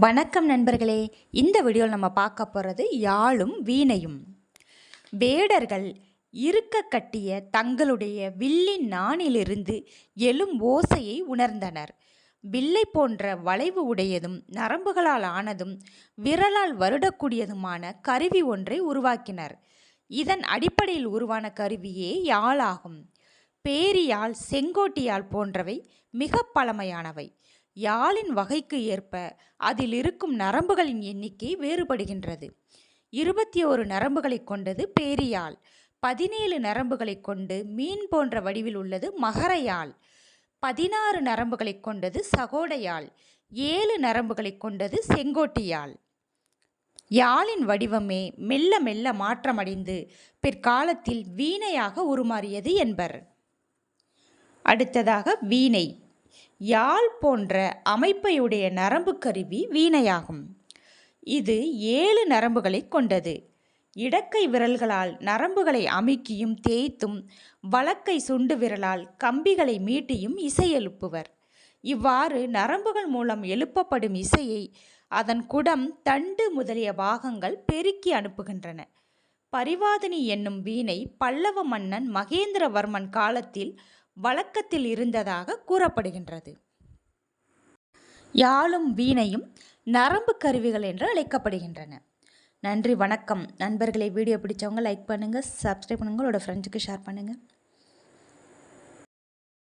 வணக்கம் நண்பர்களே. இந்த வீடியோவில் நம்ம பார்க்க போகிறது யாழும் வீணையும். வேடர்கள் இருக்க கட்டிய தங்களுடைய வில்லின் நாணிலிருந்து எழும் ஓசையை உணர்ந்தனர். வில்லை போன்ற வளைவு உடையதும் நரம்புகளால் ஆனதும் விரலால் வருடக்கூடியதுமான கருவி ஒன்றை உருவாக்கினர். இதன் அடிப்படையில் உருவான கருவியே யாழாகும். பேரியாழ், செங்கோட்டியாழ் போன்றவை மிக பழமையானவை. யாழின் வகைக்கு ஏற்ப அதில் இருக்கும் நரம்புகளின் எண்ணிக்கை வேறுபடுகின்றது. 21 நரம்புகளை கொண்டது பேரியாழ். 17 நரம்புகளை கொண்டு மீன் போன்ற வடிவில் உள்ளது மகரயாழ். 16 நரம்புகளை கொண்டது சகோடையாழ். 7 நரம்புகளை கொண்டது செங்கோட்டியாழ். யாழின் வடிவமே மெல்ல மெல்ல மாற்றமடைந்து பிற்காலத்தில் வீணையாக உருமாறியது என்பர். அடுத்ததாக வீணை. யாழ் போன்ற அமைப்பையுடைய நரம்பு கருவி வீணையாகும். இது 7 நரம்புகளை கொண்டது. இடக்கை விரல்களால் நரம்புகளை அமுக்கியும் தேய்த்தும் வலக்கை சுண்டு விரலால் கம்பிகளை மீட்டியும் இசை எழுப்புவர். இவ்வாறு நரம்புகள் மூலம் எழுப்பப்படும் இசையை அதன் குடம், தண்டு முதலிய பாகங்கள் பெருக்கி அனுப்புகின்றன. பரிவாதினி என்னும் வீணை பல்லவ மன்னன் மகேந்திரவர்மன் காலத்தில் வழக்கத்தில் இருந்ததாக கூறப்படுகின்றது. யாழும் வீணையும் நரம்பு கருவிகள் என்று அழைக்கப்படுகின்றன. நன்றி, வணக்கம் நண்பர்களே. வீடியோ பிடிச்சவங்க லைக் பண்ணுங்கள், சப்ஸ்கிரைப் பண்ணுங்கள், உங்களோட ஃப்ரெண்ட்ஸுக்கு ஷேர் பண்ணுங்கள்.